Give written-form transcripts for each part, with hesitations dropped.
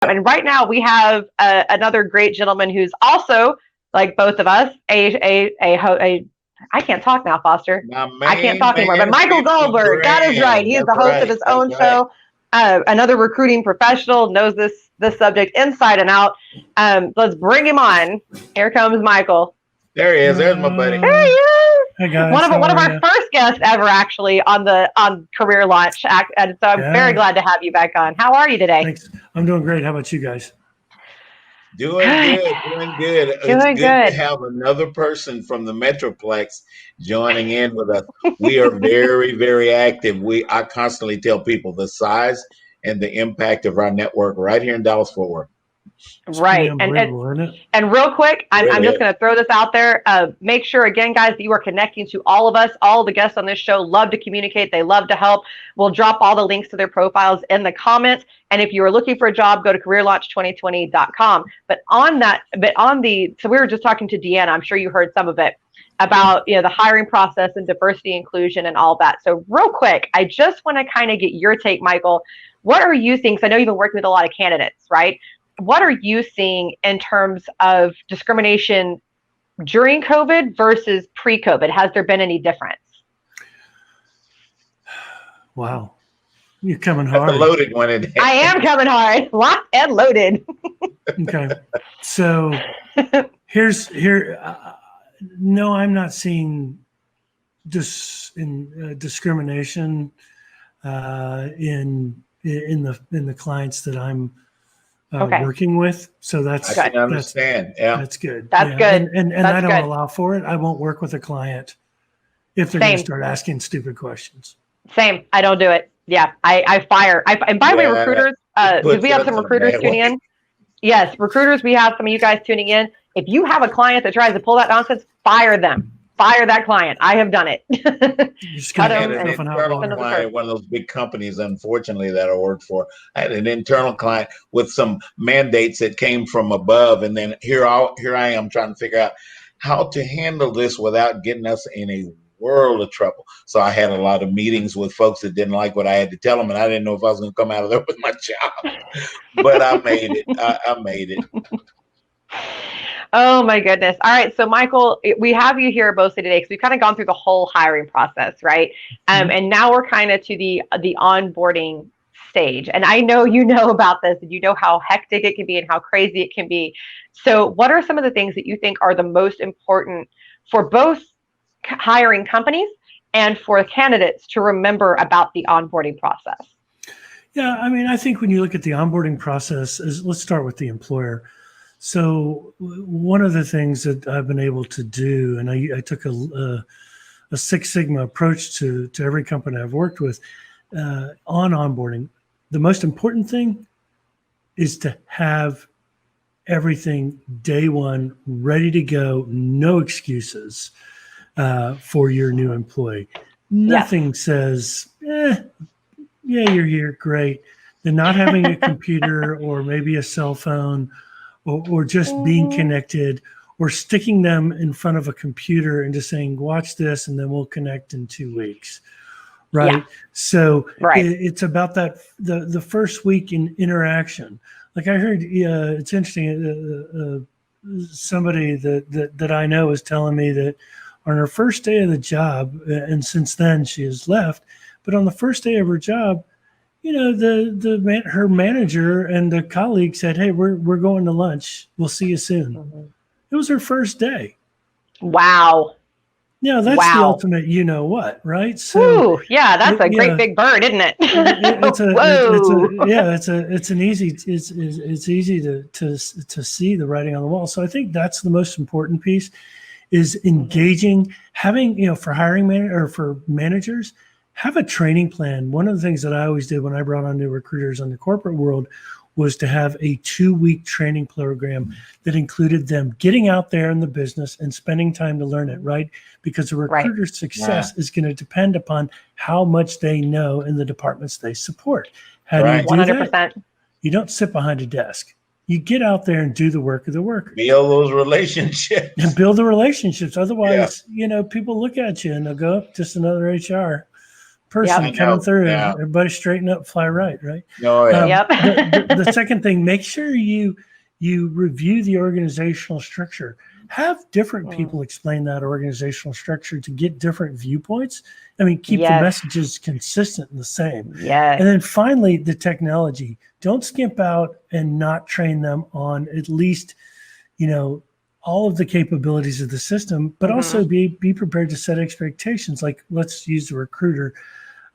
And right now we have another great gentleman who's also, like both of us, I can't talk now, Foster. My I can't main talk anymore. But man, Michael 50 Goldberg, that is right. grand. He is That's the host of right. his That's own right. show. Another recruiting professional, knows this subject inside and out. Let's bring him on. Here comes Michael. There he is. There's my buddy. There he is. Hey guys, One of our first guests ever, actually, on Career Launch, and so I'm very glad to have you back on. How are you today? Thanks. I'm doing great. How about you guys? Doing good. It's good to have another person from the Metroplex joining in with us. We are very, very active. I constantly tell people the size and the impact of our network right here in Dallas-Fort Worth. Right. And real quick, I'm just going to throw this out there. Make sure, again, guys, that you are connecting to all of us. All the guests on this show love to communicate. They love to help. We'll drop all the links to their profiles in the comments. And if you are looking for a job, go to careerlaunch2020.com. So we were just talking to Deanna. I'm sure you heard some of it about, the hiring process and diversity, inclusion, and all that. So real quick, I just want to kind of get your take, Michael. What are you seeing? Because I know you've been working with a lot of candidates, right? What are you seeing in terms of discrimination during COVID versus pre-COVID? Has there been any difference? Wow. You're coming hard. That's a loaded one. I am coming hard. Locked and loaded. Okay. So no, I'm not seeing discrimination in the clients that I'm working with. So that's I can understand. That's good. That's good. And I don't allow for it. I won't work with a client if they're going to start asking stupid questions. Same. I don't do it. Yeah. I fire. And by the way, recruiters, because we have some recruiters tuning in. Yes, recruiters, we have some of you guys tuning in. If you have a client that tries to pull that nonsense, fire them. Fire that client. I have done it. Cut them. An internal client, one of those big companies, unfortunately, that I worked for. I had an internal client with some mandates that came from above, and then here I am trying to figure out how to handle this without getting us in a world of trouble. So I had a lot of meetings with folks that didn't like what I had to tell them, and I didn't know if I was going to come out of there with my job. But I made it. I made it. Oh my goodness. All right. So Michael, we have you here mostly today because we've kind of gone through the whole hiring process, right? And now we're kind of to the onboarding stage. And I know you know about this and you know how hectic it can be and how crazy it can be. So what are some of the things that you think are the most important for both hiring companies and for candidates to remember about the onboarding process? Yeah, I mean, I think when you look at the onboarding process, let's start with the employer. So one of the things that I've been able to do, and I took a Six Sigma approach to every company I've worked with on onboarding. The most important thing is to have everything day one ready to go, no excuses for your new employee. Nothing says, yeah, you're here, great. Then not having a computer or maybe a cell phone or just being connected or sticking them in front of a computer and just saying, watch this, and then we'll connect in 2 weeks. Right. Yeah. So it's about that, the first week in interaction. Like I heard, it's interesting. Somebody that I know was telling me that on her first day of the job, and since then she has left, but on the first day of her job, her manager and the colleague said, "Hey, we're going to lunch. We'll see you soon." Mm-hmm. It was her first day. Wow. Yeah, that's the ultimate, what, right? So, yeah, that's a great big bird, isn't it? It's easy to see the writing on the wall. So I think that's the most important piece is engaging, having, for hiring or for managers. Have a training plan. One of the things that I always did when I brought on new recruiters in the corporate world was to have a 2-week training program that included them getting out there in the business and spending time to learn it, right? Because a recruiter's success is going to depend upon how much they know in the departments they support. How do you do 100%. That? You don't sit behind a desk. You get out there and do the work of the worker. Build those relationships. And build the relationships. Otherwise, people look at you and they'll go, just another HR person coming through. Everybody straighten up, fly right. Oh, yeah. The second thing, make sure you review the organizational structure. Have different people explain that organizational structure to get different viewpoints. I mean, keep the messages consistent and the same. And then finally, the technology. Don't skimp out and not train them on at least, all of the capabilities of the system, but also be prepared to set expectations. Like, let's use a recruiter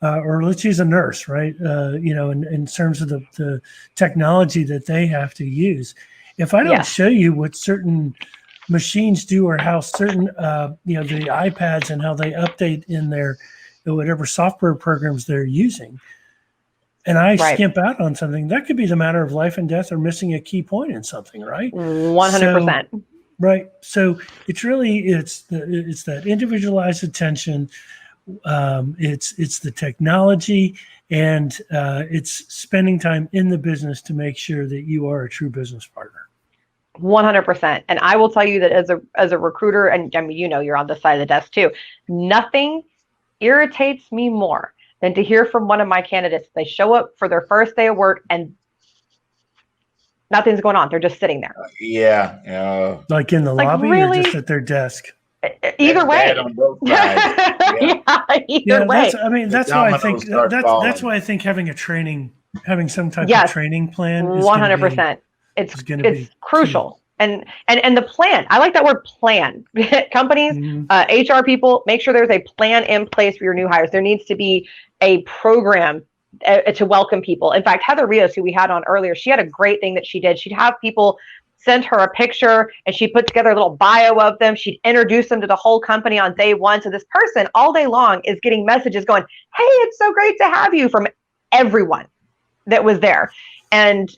or let's use a nurse, right? In terms of the technology that they have to use. If I don't show you what certain machines do or how certain, the iPads and how they update in their whatever software programs they're using, and I skimp out on something, that could be the matter of life and death or missing a key point in something, right? 100%. Right. So it's really, it's that individualized attention. It's the technology, and it's spending time in the business to make sure that you are a true business partner. 100%. And I will tell you that as a recruiter, and I mean, you're on the side of the desk too, nothing irritates me more than to hear from one of my candidates. They show up for their first day of work and nothing's going on. They're just sitting there. Yeah. Like in the lobby, really? Or just at their desk? Either way. On both sides. Either way. That's why I think that's why I think having some type of training plan is 100%. It's crucial. Key. And the plan, I like that word plan. Companies, HR people, make sure there's a plan in place for your new hires. There needs to be a program to welcome people. In fact, Heather Rios, who we had on earlier, she had a great thing that she did. She'd have people send her a picture and she put together a little bio of them. She'd introduce them to the whole company on day one. So this person all day long is getting messages going, hey, it's so great to have you, from everyone that was there. And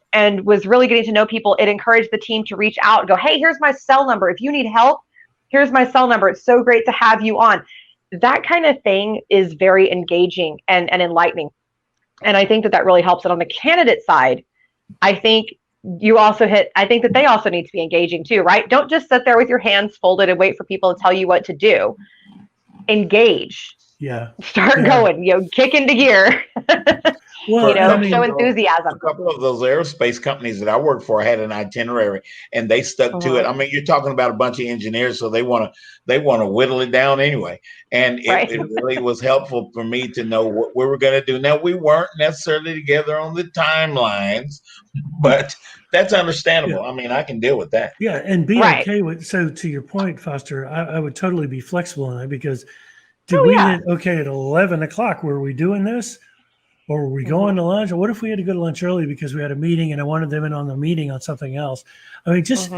was really getting to know people. It encouraged the team to reach out and go, hey, here's my cell number. If you need help, here's my cell number. It's so great to have you on. That kind of thing is very engaging and enlightening. And I think that really helps. And on the candidate side, I think that they also need to be engaging too, right? Don't just sit there with your hands folded and wait for people to tell you what to do. Engage. Yeah. Start going, kick into gear. Well, show enthusiasm. A couple of those aerospace companies that I worked for had an itinerary, and they stuck to it. I mean, you're talking about a bunch of engineers, so they want to whittle it down anyway. And it really was helpful for me to know what we were going to do. Now, we weren't necessarily together on the timelines, but that's understandable. Yeah. I mean, I can deal with that. Yeah, and be okay with. So, to your point, Foster, I would totally be flexible on that, because at 11 o'clock, were we doing this? Or were we going to lunch? Or what if we had to go to lunch early because we had a meeting and I wanted them in on the meeting on something else? I mean, just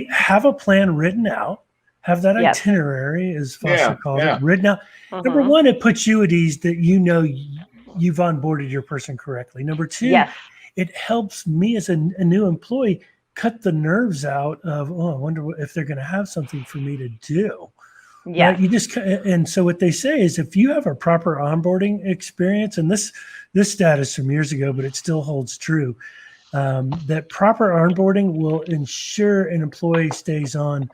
have a plan written out, have that itinerary, as Foster called it, written out. Number one, it puts you at ease that you've onboarded your person correctly. Number two, it helps me as a new employee cut the nerves out of, I wonder if they're going to have something for me to do. Yeah. Right? And so what they say is, if you have a proper onboarding experience, and this stat is from years ago, but it still holds true, that proper onboarding will ensure an employee stays on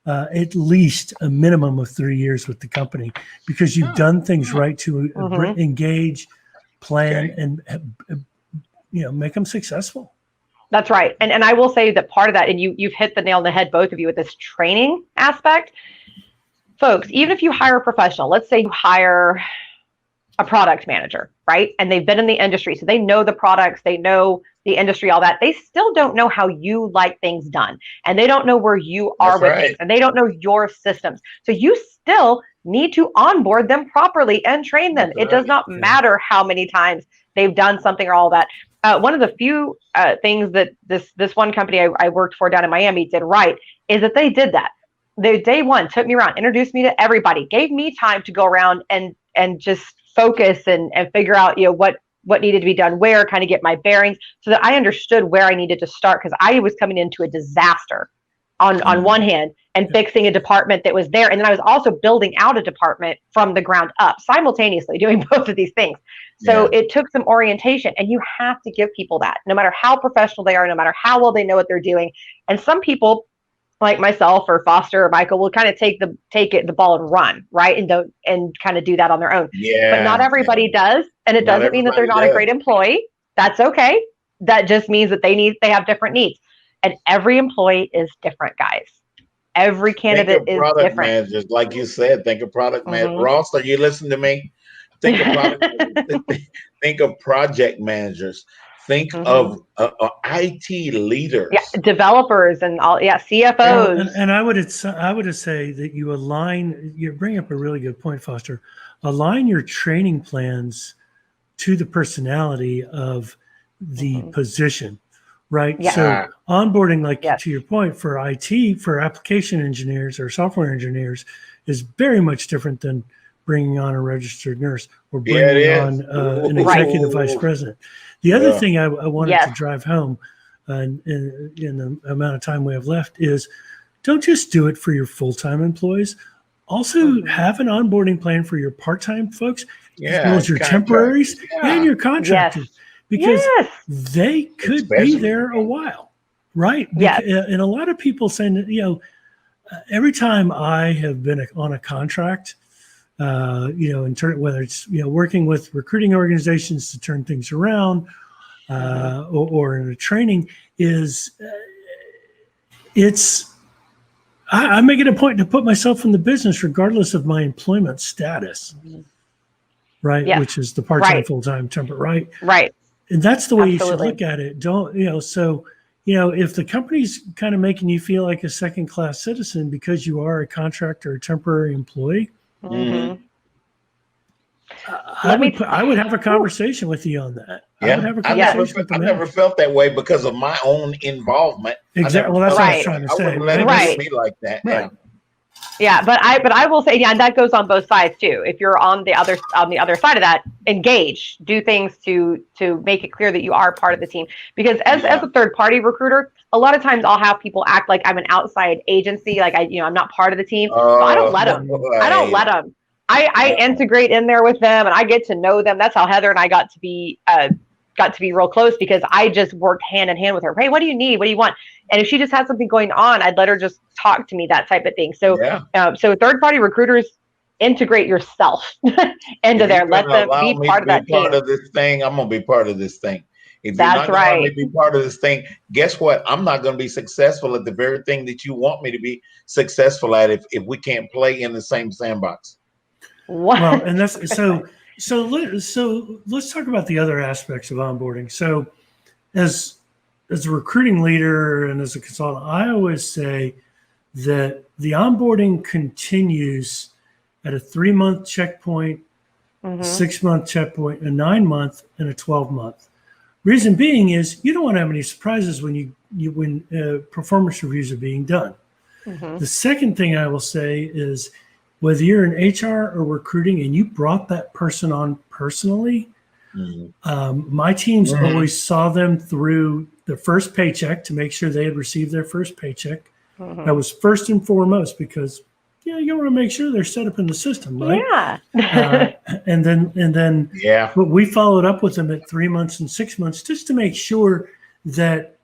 at least a minimum of 3 years with the company, because you've done things right to engage, plan, and make them successful. That's right. And I will say that part of that, and you've hit the nail on the head, both of you, with this training aspect. Folks, even if you hire a professional, let's say you hire a product manager, right? And they've been in the industry, so they know the products, they know the industry, all that. They still don't know how you like things done. And they don't know where you are with things. And they don't know your systems. So you still need to onboard them properly and train them. It does not matter how many times they've done something or all that. One of the few things that this one company I worked for down in Miami did right is that they did that. They day one took me around, introduced me to everybody, gave me time to go around and just focus and figure out what needed to be done where, kind of get my bearings, so that I understood where I needed to start, because I was coming into a disaster on one hand and fixing a department that was there, and then I was also building out a department from the ground up, simultaneously doing both of these things. So it took some orientation, and you have to give people that, no matter how professional they are, no matter how well they know what they're doing. And some people like myself or Foster or Michael will kind of take the ball and run, right? And kind of do that on their own. Yeah. But not everybody does. And it doesn't mean that they're not a great employee. That's okay. That just means that they have different needs. And every employee is different, guys. Every candidate is different. Managers, like you said, think of product managers. Ross, are you listening to me? Think of think of project managers. Think of IT leaders. Yeah, developers and all. Yeah, CFOs. And I would say that you align. You bring up a really good point, Foster. Align your training plans to the personality of the position, right? Yeah. So onboarding, like to your point, for IT, for application engineers or software engineers, is very much different than bringing on a registered nurse or bringing on an executive vice president. The other thing I wanted to drive home in the amount of time we have left is don't just do it for your full-time employees. Also have an onboarding plan for your part-time folks, as well as your temporaries and your contractors, because they could be there a while, right? And a lot of people saying, every time I have been on a contract, whether it's working with recruiting organizations to turn things around, or in a training, I make it a point to put myself in the business regardless of my employment status, right? Yes. Which is the part-time, full-time, temporary, right? And that's the way you should look at it. If the company's kind of making you feel like a second-class citizen because you are a contractor or temporary employee, I would have a conversation with you on that. Yeah. I've never felt that way because of my own involvement. Exactly. Well, that's what I was trying to say. I wouldn't let it be like that. Right. Yeah, but I will say, and that goes on both sides too. If you're on the other side of that, engage, do things to make it clear that you are part of the team. Because as a third party recruiter, a lot of times I'll have people act like I'm an outside agency, like I'm not part of the team. So I don't let them. I don't let them. I integrate in there with them, and I get to know them. That's how Heather and I got to be real close, because I just worked hand in hand with her. Hey, what do you need? What do you want? And if she just had something going on, I'd let her just talk to me, that type of thing. So, so third-party recruiters, integrate yourself into there. Let them be part of that team. Part of this thing. I'm gonna be part of this thing. If you're not gonna let me be part of this thing, guess what? I'm not gonna be successful at the very thing that you want me to be successful at if we can't play in the same sandbox. Well, and that's so let's talk about the other aspects of onboarding. So as a recruiting leader and as a consultant, I always say that the onboarding continues at a 3-month checkpoint, a 6-month checkpoint, a 9-month, and a 12-month. Reason being is you don't want to have any surprises when performance reviews are being done. The second thing I will say is, whether you're in HR or recruiting and you brought that person on personally, my teams always saw them through the first paycheck to make sure they had received their first paycheck. That was first and foremost, because you want to make sure they're set up in the system, right? Yeah. And then but we followed up with them at 3 months and 6 months just to make sure that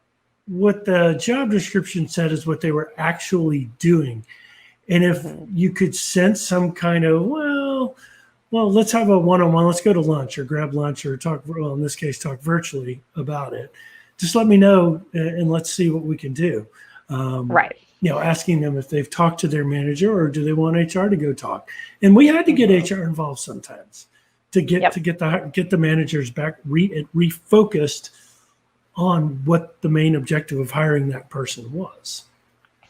what the job description said is what they were actually doing. And if you could sense some kind of, well, let's have a one-on-one, let's go to lunch or grab lunch or talk, well, in this case, talk virtually about it. Just let me know and let's see what we can do. Asking them if they've talked to their manager or do they want HR to go talk. And we had to get HR involved sometimes to get the managers back refocused on what the main objective of hiring that person was.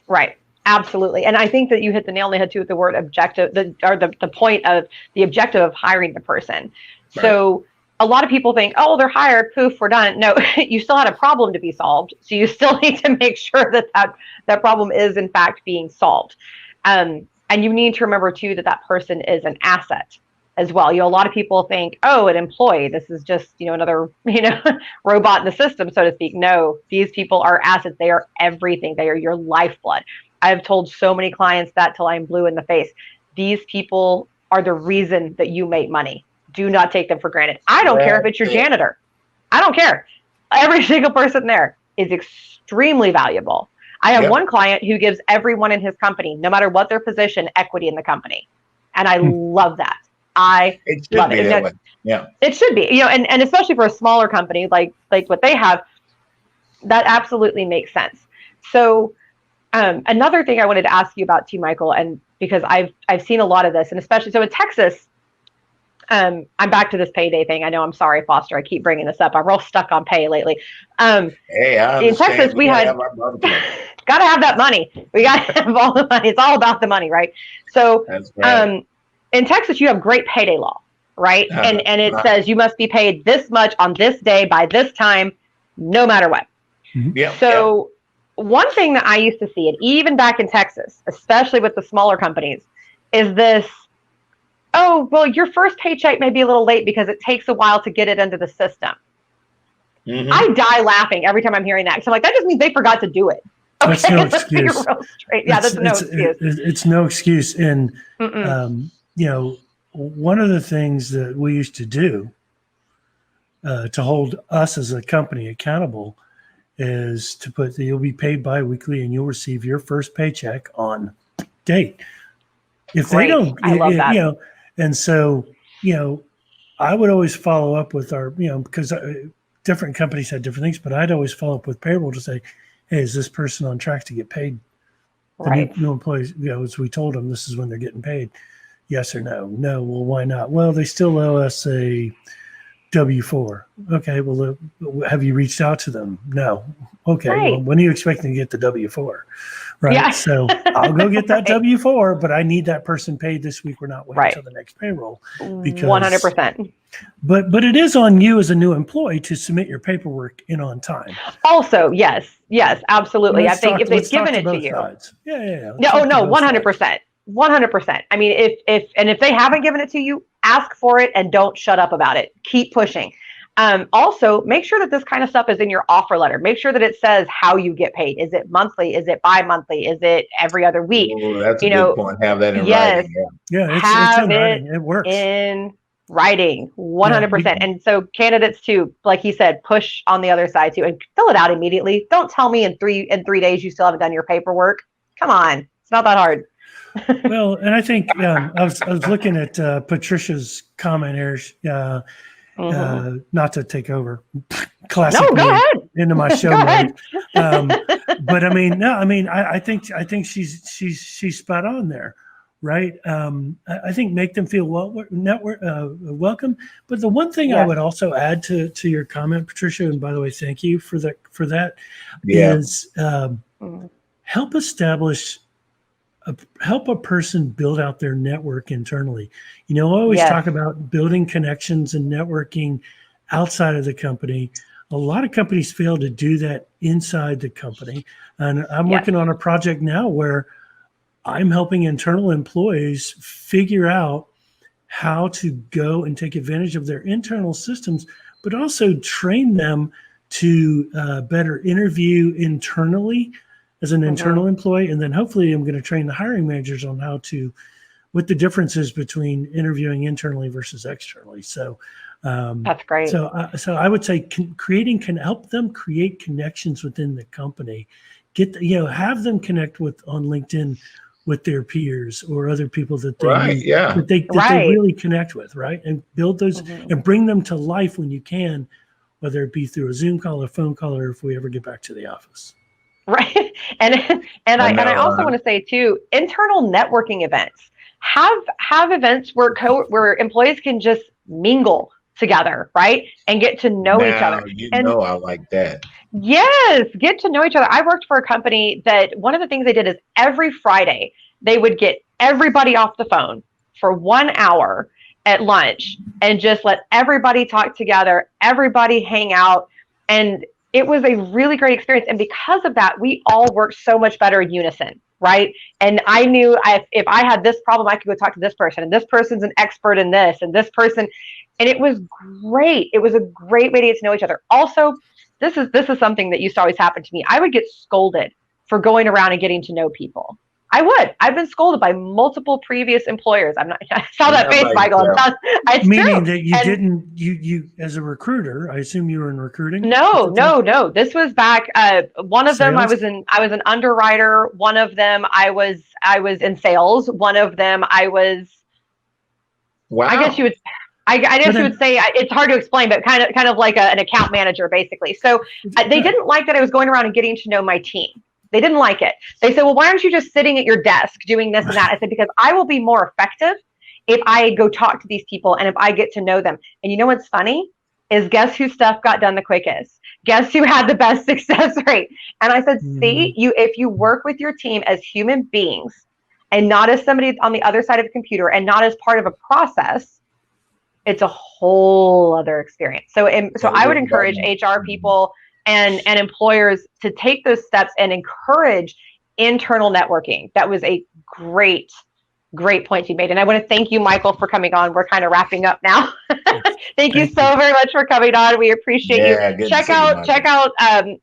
Right. Absolutely. And I think that you hit the nail on the head too with the word objective, the point of the objective of hiring the person. Right. So a lot of people think, oh, they're hired, poof, we're done. No, you still had a problem to be solved. So you still need to make sure that problem is in fact being solved. And you need to remember too that person is an asset as well. A lot of people think, oh, an employee, this is just, another, robot in the system, so to speak. No, these people are assets. They are everything. They are your lifeblood. I've told so many clients that till I'm blue in the face. These people are the reason that you make money. Do not take them for granted. I don't care if it's your janitor. I don't care. Every single person there is extremely valuable. I have one client who gives everyone in his company, no matter what their position, equity in the company. And I love that. It should be that way. Yeah. It should be, and especially for a smaller company like what they have, that absolutely makes sense. So another thing I wanted to ask you about too, Michael, and because I've seen a lot of this, and especially so in Texas, I'm back to this payday thing. I know, I'm sorry, Foster, I keep bringing this up. I'm real stuck on pay lately. Hey, I understand. In Texas, we had got to have that money. We got to have all the money. It's all about the money, right? So that's right. In Texas, you have great payday law, right? And it says you must be paid this much on this day by this time, no matter what. Yeah. So one thing that I used to see, and even back in Texas, especially with the smaller companies, is this, oh, well, your first paycheck may be a little late because it takes a while to get it into the system. I die laughing every time I'm hearing that. So I'm like, that just means they forgot to do it. Okay? That's no excuse. Yeah, that's no excuse. It's no excuse. And, one of the things that we used to do to hold us as a company accountable is to put that you'll be paid bi-weekly and you'll receive your first paycheck on date. If they don't, I love that. And so, I would always follow up with our, because different companies had different things, but I'd always follow up with payroll to say, hey, is this person on track to get paid? The new employees, as we told them, this is when they're getting paid. Yes or no? No. Well, why not? Well, they still owe us a W-4. Okay. Well, have you reached out to them? No. Okay. Well, when are you expecting to get the W-4? Right. Yeah. So I'll go get that W-4, but I need that person paid this week. We're not waiting until the next payroll. Because 100%. But it is on you as a new employee to submit your paperwork in on time. Also, yes, absolutely. I think if they've given it to you. Sides. Yeah. No, 100%. 100%. I mean, if they haven't given it to you, ask for it and don't shut up about it. Keep pushing. Also, make sure that this kind of stuff is in your offer letter. Make sure that it says how you get paid. Is it monthly? Is it bi-monthly? Is it every other week? Oh, that's a good point. Have that in writing. Yeah, it's in writing. It works. In writing, 100%. And so candidates too, like he said, push on the other side too, and fill it out immediately. Don't tell me in three days you still haven't done your paperwork. Come on, it's not that hard. Well, and I think I was looking at Patricia's comment here. Not to take over classically into my show mode. But I think she's spot on there, right? I think make them feel welcome. But the one thing I would also add to your comment, Patricia, and by the way, thank you for that, is help establish. Help a person build out their network internally. I always talk about building connections and networking outside of the company. A lot of companies fail to do that inside the company. And I'm working on a project now where I'm helping internal employees figure out how to go and take advantage of their internal systems, but also train them to better interview internally as an internal employee. And then hopefully I'm going to train the hiring managers on what the difference is between interviewing internally versus externally. So that's great. So I would say help them create connections within the company. Have them connect on LinkedIn with their peers or other people that they they really connect with, right? And build those and bring them to life when you can, whether it be through a Zoom call, a phone call, or if we ever get back to the office. Right. And I also want to say too, internal networking events. Have events where employees can just mingle together, right? And get to know each other. I like that. Yes, get to know each other. I worked for a company that one of the things they did is every Friday they would get everybody off the phone for 1 hour at lunch and just let everybody talk together, everybody hang out. And it was a really great experience. And because of that, we all worked so much better in unison, right? And I knew if I had this problem, I could go talk to this person, and this person's an expert in this, and this person, and it was great. It was a great way to get to know each other. Also, this is something that used to always happen to me. I would get scolded for going around and getting to know people. I would. I've been scolded by multiple previous employers. I saw that face, Michael. It's meaning true. that you didn't, you as a recruiter, I assume you were in recruiting? No. This was back, one of Sales? them, I was an underwriter. One of them, I was in sales. One of them, wow. I guess you would say, it's hard to explain, but kind of like an account manager, basically. So they didn't like that I was going around and getting to know my team. They didn't like it. They said, well, why aren't you just sitting at your desk doing this and that? I said, because I will be more effective if I go talk to these people and if I get to know them. And you know what's funny is, guess whose stuff got done the quickest? Guess who had the best success rate? And I said, see, if you work with your team as human beings and not as somebody on the other side of a computer and not as part of a process, it's a whole other experience. So I would encourage HR people and employers to take those steps and encourage internal networking. That was a great point you made. And I want to thank you, Michael, for coming on. We're kind of wrapping up now. Thank you so very much for coming on. We appreciate you. Check out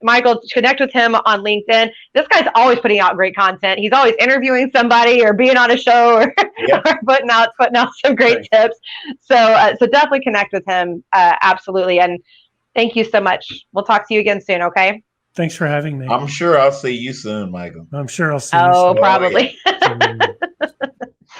Michael, connect with him on LinkedIn. This guy's always putting out great content. He's always interviewing somebody or being on a show or, or putting out some great tips. So definitely connect with him. Absolutely. And thank you so much. We'll talk to you again soon. Okay. Thanks for having me. I'm sure I'll see you soon, Michael. I'm sure I'll see you soon. Oh, probably.